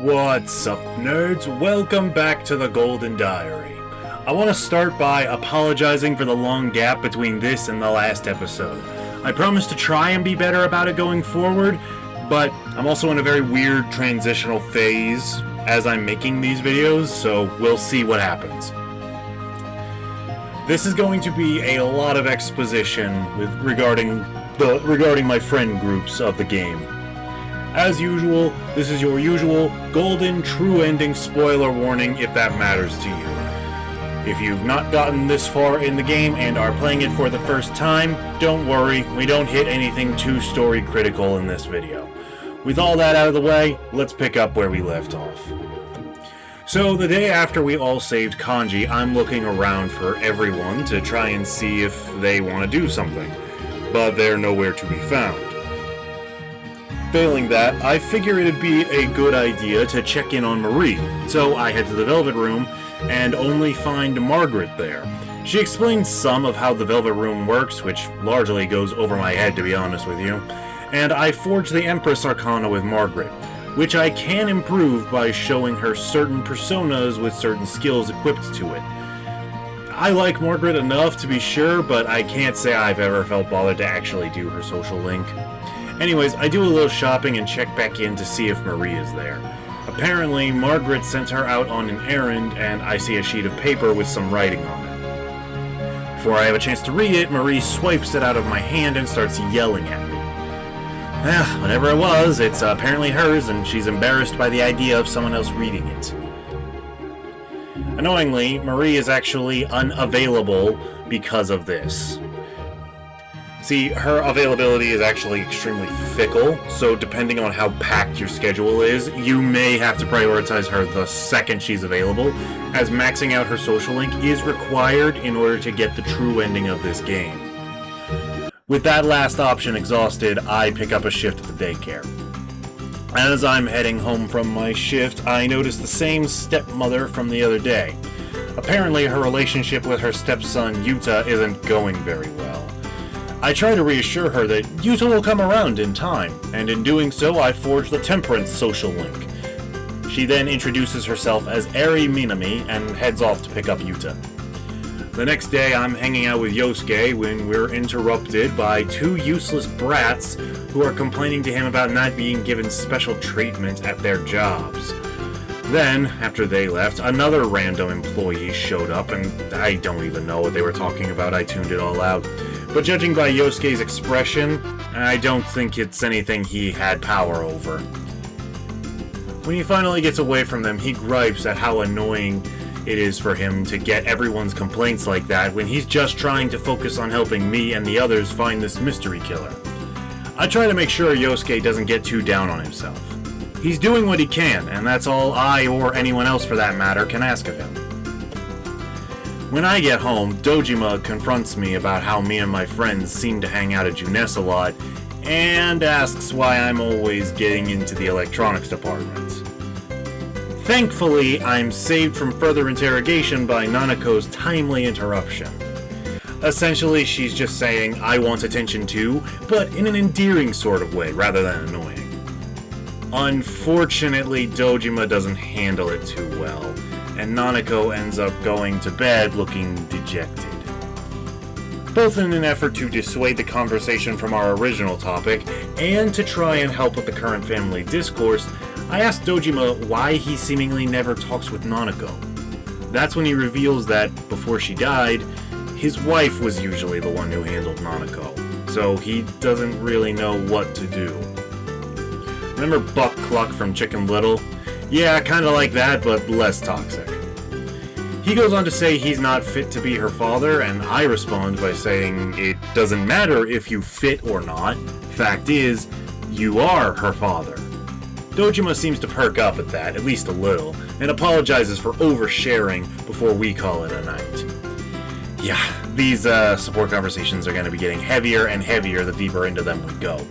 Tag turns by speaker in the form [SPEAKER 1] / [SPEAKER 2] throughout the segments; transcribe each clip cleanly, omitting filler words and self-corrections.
[SPEAKER 1] What's up, nerds? Welcome back to the Golden Diary. I want to start by apologizing for the long gap between this and the last episode. I promise to try and be better about it going forward, but I'm also in a very weird transitional phase as I'm making these videos, so we'll see what happens. This is going to be a lot of exposition regarding my friend groups of the game. As usual, this is your usual golden true ending spoiler warning if that matters to you. If you've not gotten this far in the game and are playing it for the first time, don't worry, we don't hit anything too story critical in this video. With all that out of the way, let's pick up where we left off. So the day after we all saved Kanji, I'm looking around for everyone to try and see if they want to do something, but they're nowhere to be found. Failing that, I figure it'd be a good idea to check in on Marie, so I head to the Velvet Room and only find Margaret there. She explains some of how the Velvet Room works, which largely goes over my head to be honest with you, and I forge the Empress Arcana with Margaret, which I can improve by showing her certain personas with certain skills equipped to it. I like Margaret enough to be sure, but I can't say I've ever felt bothered to actually do her social link. Anyways, I do a little shopping and check back in to see if Marie is there. Apparently, Margaret sent her out on an errand, and I see a sheet of paper with some writing on it. Before I have a chance to read it, Marie swipes it out of my hand and starts yelling at me. Whatever it was, it's apparently hers, and she's embarrassed by the idea of someone else reading it. Annoyingly, Marie is actually unavailable because of this. See, her availability is actually extremely fickle, so depending on how packed your schedule is, you may have to prioritize her the second she's available, as maxing out her social link is required in order to get the true ending of this game. With that last option exhausted, I pick up a shift at the daycare. As I'm heading home from my shift, I notice the same stepmother from the other day. Apparently, her relationship with her stepson Yuta isn't going very well. I try to reassure her that Yuta will come around in time, and in doing so I forge the Temperance social link. She then introduces herself as Eri Minami and heads off to pick up Yuta. The next day I'm hanging out with Yosuke when we're interrupted by two useless brats who are complaining to him about not being given special treatment at their jobs. Then, after they left, another random employee showed up, and I don't even know what they were talking about. I tuned it all out. But judging by Yosuke's expression, I don't think it's anything he had power over. When he finally gets away from them, he gripes at how annoying it is for him to get everyone's complaints like that when he's just trying to focus on helping me and the others find this mystery killer. I try to make sure Yosuke doesn't get too down on himself. He's doing what he can, and that's all I, or anyone else for that matter, can ask of him. When I get home, Dojima confronts me about how me and my friends seem to hang out at Junes a lot, and asks why I'm always getting into the electronics department. Thankfully, I'm saved from further interrogation by Nanako's timely interruption. Essentially, she's just saying, I want attention too, but in an endearing sort of way, rather than annoying. Unfortunately, Dojima doesn't handle it too well, and Nanako ends up going to bed looking dejected. Both in an effort to dissuade the conversation from our original topic, and to try and help with the current family discourse, I asked Dojima why he seemingly never talks with Nanako. That's when he reveals that, before she died, his wife was usually the one who handled Nanako, so he doesn't really know what to do. Remember Buck Cluck from Chicken Little? Yeah, kinda like that, but less toxic. He goes on to say he's not fit to be her father, and I respond by saying it doesn't matter if you fit or not. Fact is, you are her father. Dojima seems to perk up at that, at least a little, and apologizes for oversharing before we call it a night. Yeah, these support conversations are going to be getting heavier and heavier the deeper into them we go.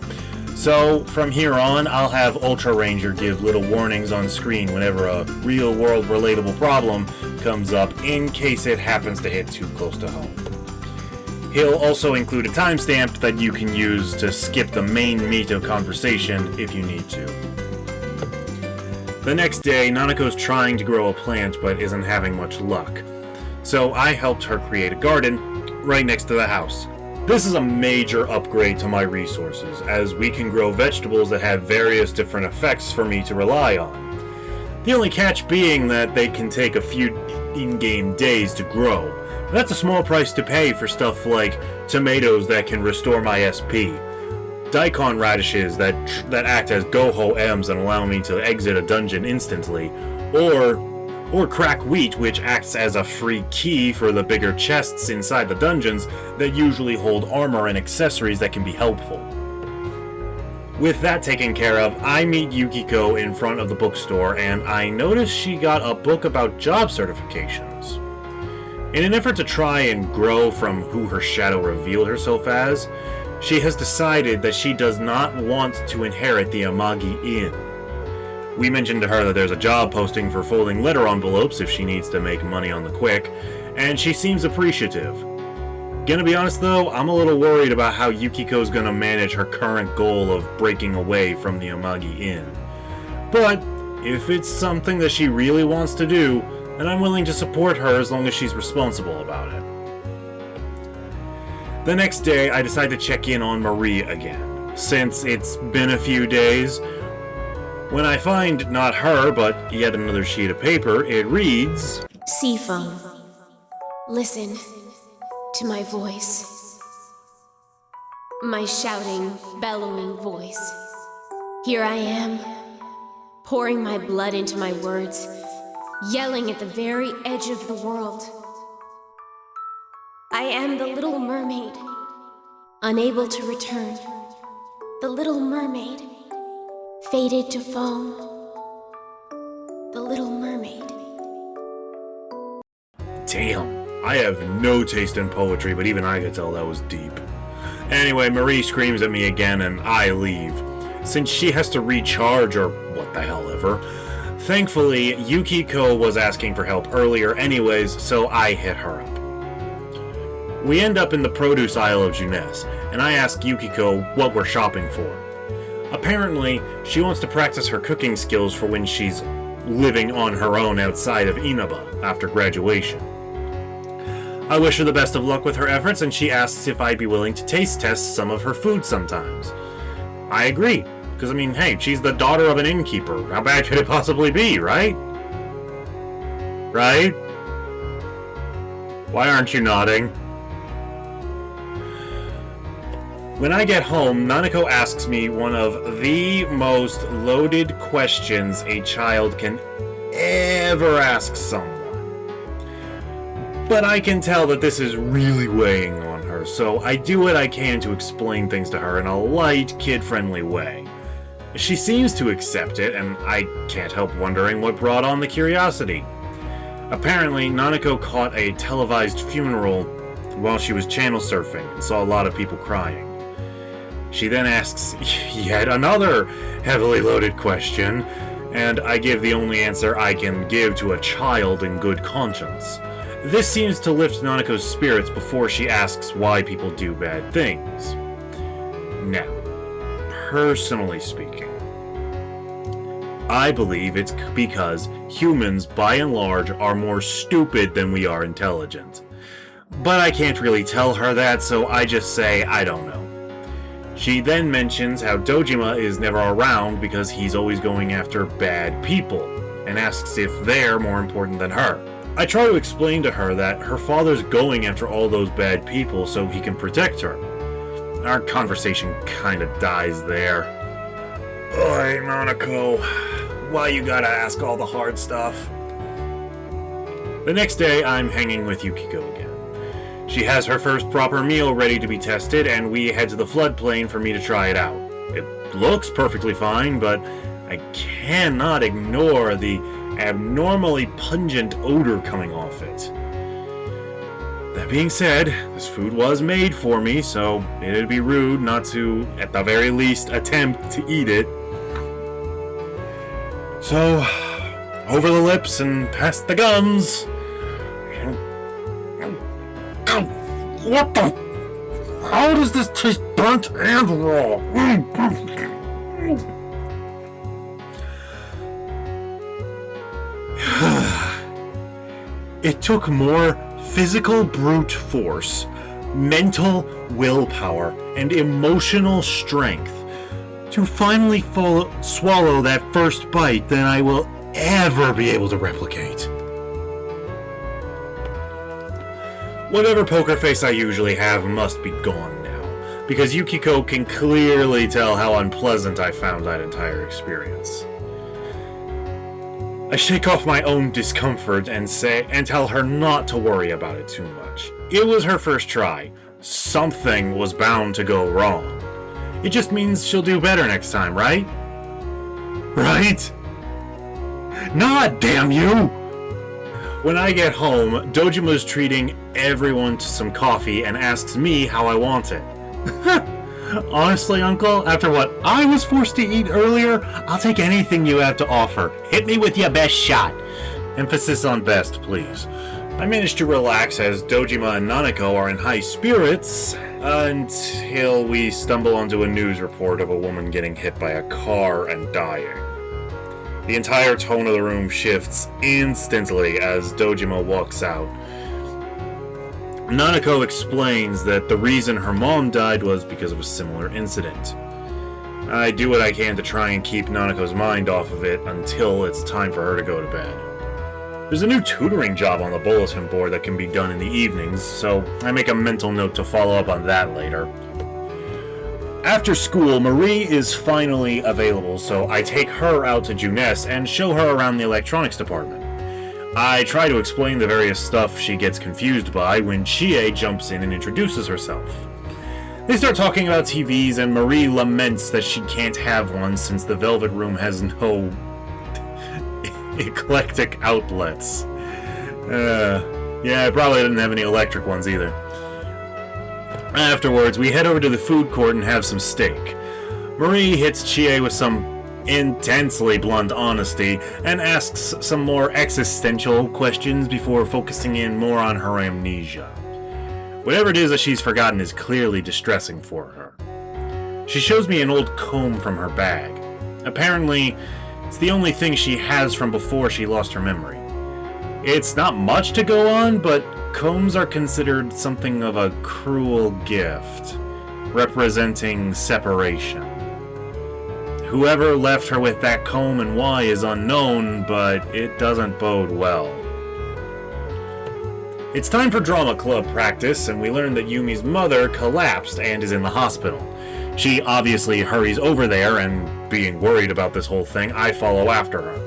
[SPEAKER 1] So, from here on, I'll have Ultra Ranger give little warnings on screen whenever a real-world relatable problem comes up, in case it happens to hit too close to home. He'll also include a timestamp that you can use to skip the main meat of conversation if you need to. The next day, Nanako's trying to grow a plant but isn't having much luck. So I helped her create a garden right next to the house. This is a major upgrade to my resources, as we can grow vegetables that have various different effects for me to rely on. The only catch being that they can take a few in-game days to grow. That's a small price to pay for stuff like tomatoes that can restore my SP, daikon radishes that act as Goho M's and allow me to exit a dungeon instantly, or crack wheat, which acts as a free key for the bigger chests inside the dungeons that usually hold armor and accessories that can be helpful. With that taken care of, I meet Yukiko in front of the bookstore, and I notice she got a book about job certifications. In an effort to try and grow from who her shadow revealed herself as, she has decided that she does not want to inherit the Amagi Inn. We mentioned to her that there's a job posting for folding letter envelopes if she needs to make money on the quick, and she seems appreciative. Gonna be honest though, I'm a little worried about how Yukiko's gonna manage her current goal of breaking away from the Amagi Inn. But if it's something that she really wants to do, then I'm willing to support her as long as she's responsible about it. The next day, I decide to check in on Marie again, since it's been a few days. When I find not her, but yet another sheet of paper, it reads,
[SPEAKER 2] Seafoam, listen to my voice. My shouting, bellowing voice. Here I am, pouring my blood into my words, yelling at the very edge of the world. I am the Little Mermaid, unable to return. The Little Mermaid, faded to foam. The Little Mermaid.
[SPEAKER 1] Damn, I have no taste in poetry, but even I could tell that was deep. Anyway, Marie screams at me again and I leave, since she has to recharge or what the hell ever. Thankfully, Yukiko was asking for help earlier anyways, so I hit her up. We end up in the produce aisle of Junes, and I ask Yukiko what we're shopping for. Apparently, she wants to practice her cooking skills for when she's living on her own outside of Inaba after graduation. I wish her the best of luck with her efforts, and she asks if I'd be willing to taste test some of her food sometimes. I agree, because I mean, hey, she's the daughter of an innkeeper. How bad could it possibly be, right? Right? Why aren't you nodding? When I get home, Nanako asks me one of the most loaded questions a child can ever ask someone. But I can tell that this is really weighing on her, so I do what I can to explain things to her in a light, kid-friendly way. She seems to accept it, and I can't help wondering what brought on the curiosity. Apparently, Nanako caught a televised funeral while she was channel surfing and saw a lot of people crying. She then asks yet another heavily loaded question, and I give the only answer I can give to a child in good conscience. This seems to lift Nanako's spirits before she asks why people do bad things. Now, personally speaking, I believe it's because humans, by and large, are more stupid than we are intelligent. But I can't really tell her that, so I just say I don't know. She then mentions how Dojima is never around because he's always going after bad people, and asks if they're more important than her. I try to explain to her that her father's going after all those bad people so he can protect her. Our conversation kinda dies there. Oi, Nanako, why you gotta ask all the hard stuff? The next day, I'm hanging with Yukiko again. She has her first proper meal ready to be tested, and we head to the floodplain for me to try it out. It looks perfectly fine, but I cannot ignore the abnormally pungent odor coming off it. That being said, this food was made for me, so it'd be rude not to, at the very least, attempt to eat it. So, over the lips and past the gums. What the? How does this taste burnt and raw? It took more physical brute force, mental willpower, and emotional strength to finally swallow that first bite than I will ever be able to replicate. Whatever poker face I usually have must be gone now, because Yukiko can clearly tell how unpleasant I found that entire experience. I shake off my own discomfort and tell her not to worry about it too much. It was her first try. Something was bound to go wrong. It just means she'll do better next time, right? Right? Not, damn you! When I get home, Dojima's treating everyone to some coffee and asks me how I want it. Honestly, Uncle, after what I was forced to eat earlier, I'll take anything you have to offer. Hit me with your best shot. Emphasis on best, please. I managed to relax as Dojima and Nanako are in high spirits until we stumble onto a news report of a woman getting hit by a car and dying. The entire tone of the room shifts instantly as Dojima walks out. Nanako explains that the reason her mom died was because of a similar incident. I do what I can to try and keep Nanako's mind off of it until it's time for her to go to bed. There's a new tutoring job on the bulletin board that can be done in the evenings, so I make a mental note to follow up on that later. After school, Marie is finally available, so I take her out to Junes and show her around the electronics department. I try to explain the various stuff she gets confused by when Chie jumps in and introduces herself. They start talking about TVs, and Marie laments that she can't have one since the Velvet Room has no eclectic outlets. Yeah, I probably didn't have any electric ones either. Afterwards, we head over to the food court and have some steak. Marie hits Chie with some intensely blunt honesty and asks some more existential questions before focusing in more on her amnesia. Whatever it is that she's forgotten is clearly distressing for her. She shows me an old comb from her bag. Apparently, it's the only thing she has from before she lost her memory. It's not much to go on, but combs are considered something of a cruel gift, representing separation. Whoever left her with that comb and why is unknown, but it doesn't bode well. It's time for drama club practice, and we learn that Yumi's mother collapsed and is in the hospital. She obviously hurries over there, and being worried about this whole thing, I follow after her.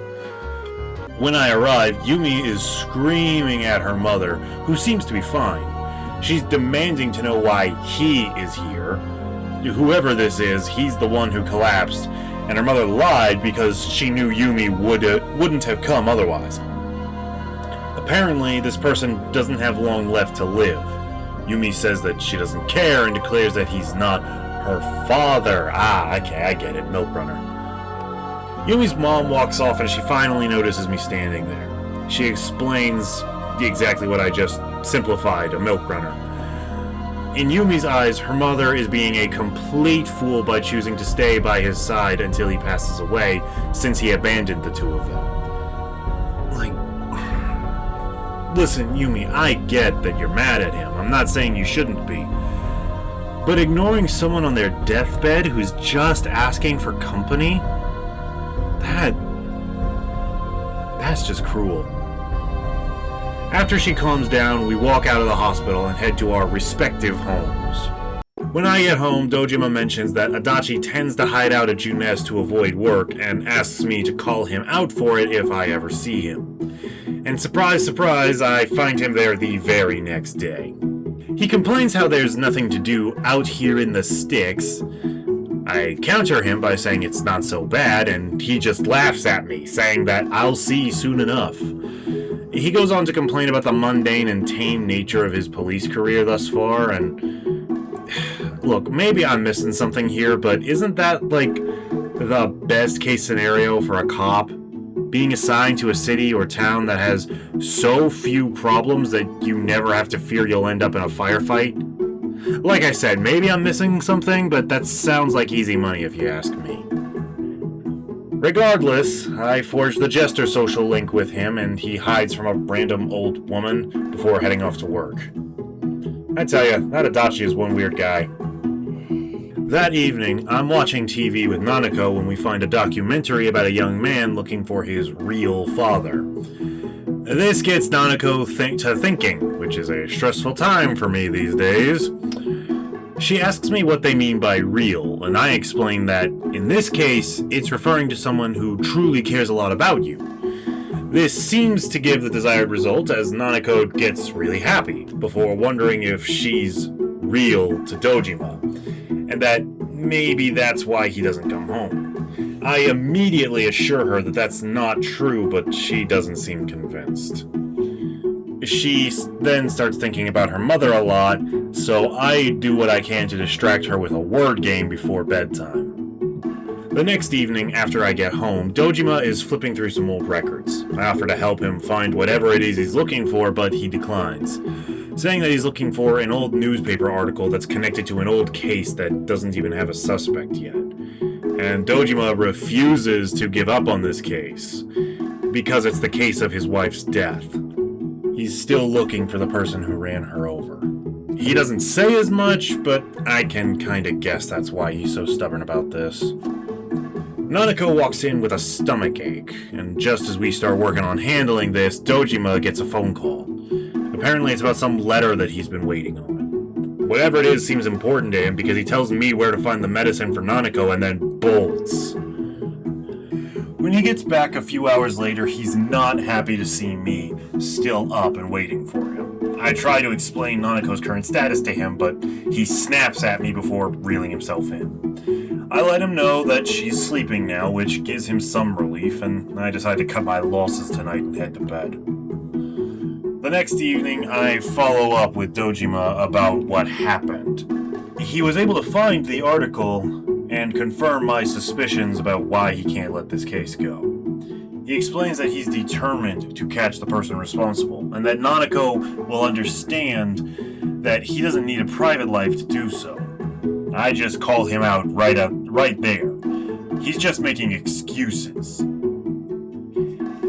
[SPEAKER 1] When I arrive, Yumi is screaming at her mother, who seems to be fine. She's demanding to know why he is here. Whoever this is, he's the one who collapsed, and her mother lied because she knew Yumi wouldn't have come otherwise. Apparently, this person doesn't have long left to live. Yumi says that she doesn't care and declares that he's not her father. Okay, I get it, Milk Runner. Yumi's mom walks off and she finally notices me standing there. She explains exactly what I just simplified, a milk runner. In Yumi's eyes, her mother is being a complete fool by choosing to stay by his side until he passes away, since he abandoned the two of them. Listen, Yumi, I get that you're mad at him. I'm not saying you shouldn't be. But ignoring someone on their deathbed who's just asking for company? That's just cruel. After she calms down, we walk out of the hospital and head to our respective homes. When I get home, Dojima mentions that Adachi tends to hide out at Junes to avoid work and asks me to call him out for it if I ever see him. And surprise, surprise, I find him there the very next day. He complains how there's nothing to do out here in the sticks. I counter him by saying it's not so bad, and he just laughs at me, saying that I'll see soon enough. He goes on to complain about the mundane and tame nature of his police career thus far, and look, maybe I'm missing something here, but isn't that, like, the best case scenario for a cop? Being assigned to a city or town that has so few problems that you never have to fear you'll end up in a firefight? Like I said, maybe I'm missing something, but that sounds like easy money if you ask me. Regardless, I forged the Jester social link with him, and he hides from a random old woman before heading off to work. I tell ya, that Adachi is one weird guy. That evening, I'm watching TV with Nanako when we find a documentary about a young man looking for his real father. This gets Nanako to thinking, which is a stressful time for me these days. She asks me what they mean by real, and I explain that, in this case, it's referring to someone who truly cares a lot about you. This seems to give the desired result, as Nanako gets really happy, before wondering if she's real to Dojima, and that maybe that's why he doesn't come home. I immediately assure her that that's not true, but she doesn't seem convinced. She then starts thinking about her mother a lot, so I do what I can to distract her with a word game before bedtime. The next evening, after I get home, Dojima is flipping through some old records. I offer to help him find whatever it is he's looking for, but he declines, saying that he's looking for an old newspaper article that's connected to an old case that doesn't even have a suspect yet. And Dojima refuses to give up on this case, because it's the case of his wife's death. He's still looking for the person who ran her over. He doesn't say as much, but I can kinda guess that's why he's so stubborn about this. Nanako walks in with a stomach ache, and just as we start working on handling this, Dojima gets a phone call. Apparently it's about some letter that he's been waiting on. Whatever it is seems important to him because he tells me where to find the medicine for Nanako and then bolts. When he gets back a few hours later, he's not happy to see me still up and waiting for him. I try to explain Nanako's current status to him, but he snaps at me before reeling himself in. I let him know that she's sleeping now, which gives him some relief, and I decide to cut my losses tonight and head to bed. The next evening, I follow up with Dojima about what happened. He was able to find the article and confirm my suspicions about why he can't let this case go. He explains that he's determined to catch the person responsible, and that Nanako will understand that he doesn't need a private life to do so. I just call him out right there. He's just making excuses.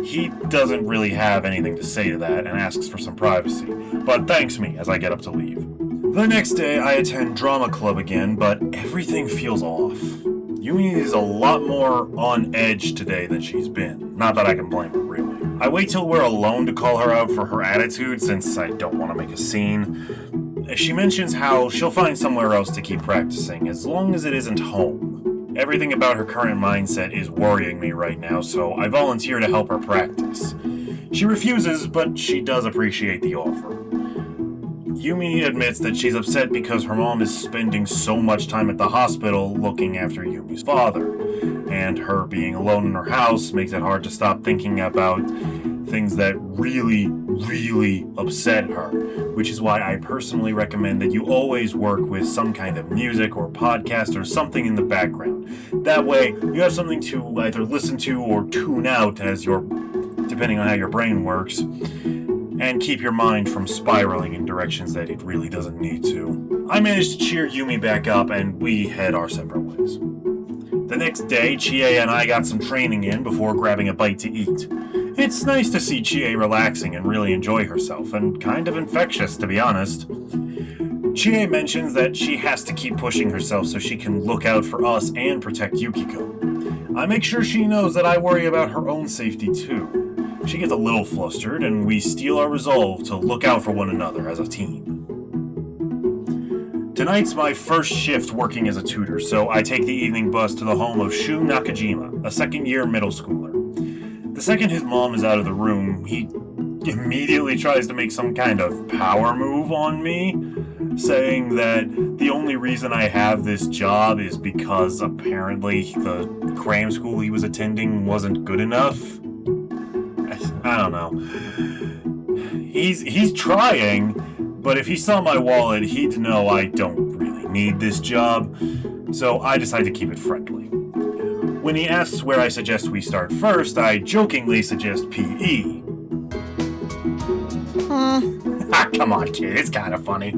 [SPEAKER 1] He doesn't really have anything to say to that and asks for some privacy, but thanks me as I get up to leave. The next day, I attend drama club again, but everything feels off. Yumi is a lot more on edge today than she's been. Not that I can blame her, really. I wait till we're alone to call her out for her attitude, since I don't want to make a scene. She mentions how she'll find somewhere else to keep practicing, as long as it isn't home. Everything about her current mindset is worrying me right now, so I volunteer to help her practice. She refuses, but she does appreciate the offer. Yumi admits that she's upset because her mom is spending so much time at the hospital looking after Yumi's father, and her being alone in her house makes it hard to stop thinking about things that really upset her, which is why I personally recommend that you always work with some kind of music or podcast or something in the background. That way, you have something to either listen to or tune out depending on how your brain works, and keep your mind from spiraling in directions that it really doesn't need to. I managed to cheer Yumi back up, and we head our separate ways. The next day, Chie and I got some training in before grabbing a bite to eat. It's nice to see Chie relaxing and really enjoy herself, and kind of infectious, to be honest. Chie mentions that she has to keep pushing herself so she can look out for us and protect Yukiko. I make sure she knows that I worry about her own safety too. She gets a little flustered, and we steel our resolve to look out for one another as a team. Tonight's my first shift working as a tutor, so I take the evening bus to the home of Shu Nakajima, a second-year middle schooler. The second his mom is out of the room, he immediately tries to make some kind of power move on me, saying that the only reason I have this job is because apparently the cram school he was attending wasn't good enough. I don't know. He's trying, but if he saw my wallet, he'd know I don't really need this job, so I decide to keep it friendly. When he asks where I suggest we start first, I jokingly suggest PE. Come on, kid, it's kind of funny.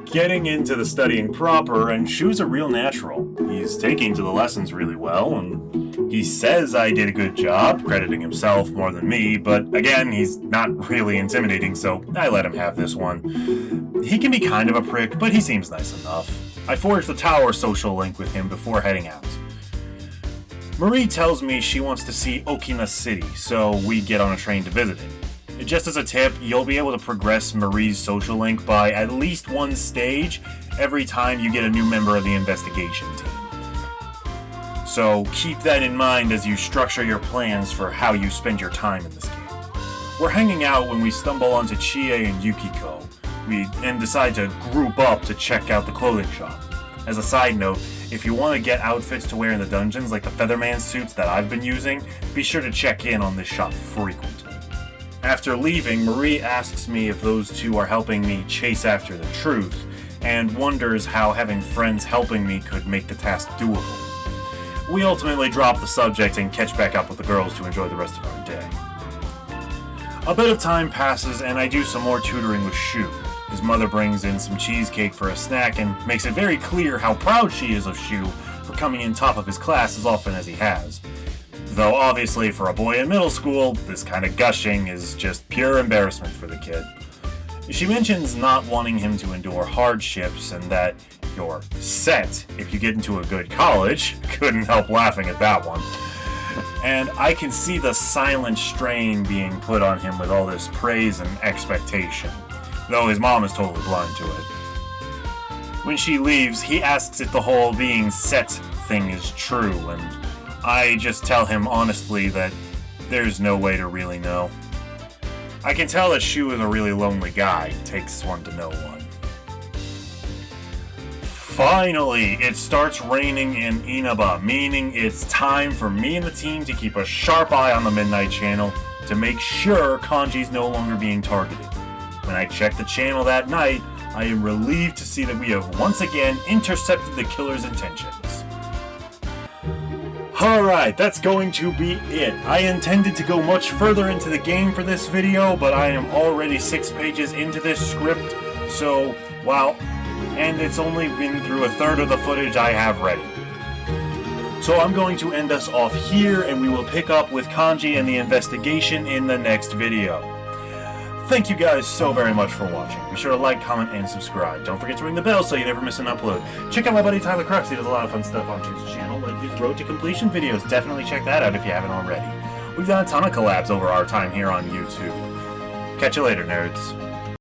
[SPEAKER 1] Getting into the studying proper, and Shu's a real natural. he's taking to the lessons really well, and he says I did a good job, crediting himself more than me, but again, he's not really intimidating, so I let him have this one. He can be kind of a prick, but he seems nice enough. I forged the tower social link with him before heading out. Marie tells me she wants to see Okina City, so we get on a train to visit it. Just as a tip, you'll be able to progress Marie's social link by at least one stage every time you get a new member of the investigation team. So keep that in mind as you structure your plans for how you spend your time in this game. We're hanging out when we stumble onto Chie and Yukiko. We then decide to group up to check out the clothing shop. As a side note, if you want to get outfits to wear in the dungeons like the Featherman suits that I've been using, be sure to check in on this shop frequently. After leaving, Marie asks me if those two are helping me chase after the truth, and wonders how having friends helping me could make the task doable. We ultimately drop the subject and catch back up with the girls to enjoy the rest of our day. A bit of time passes and I do some more tutoring with Shu. His mother brings in some cheesecake for a snack and makes it very clear how proud she is of Shu for coming in top of his class as often as he has. Though obviously for a boy in middle school, this kind of gushing is just pure embarrassment for the kid. She mentions not wanting him to endure hardships and that you're set if you get into a good college. Couldn't help laughing at that one. And I can see the silent strain being put on him with all this praise and expectation, though his mom is totally blind to it. When she leaves, he asks if the whole being set thing is true, and I just tell him honestly that there's no way to really know. I can tell that Shu is a really lonely guy. It takes one to know one. Finally, it starts raining in Inaba, meaning it's time for me and the team to keep a sharp eye on the Midnight Channel to make sure Kanji's no longer being targeted. When I check the channel that night, I am relieved to see that we have once again intercepted the killer's intentions. Alright, that's going to be it. I intended to go much further into the game for this video, but I am already 6 pages into this script, so, wow, and it's only been through a third of the footage I have ready. So I'm going to end us off here, and we will pick up with Kanji and the investigation in the next video. Thank you guys so very much for watching. Be sure to like, comment, and subscribe. Don't forget to ring the bell so you never miss an upload. Check out my buddy Tyler Crux. He does a lot of fun stuff on his channel, like his Road to Completion videos. Definitely check that out if you haven't already. We've done a ton of collabs over our time here on YouTube. Catch you later, nerds.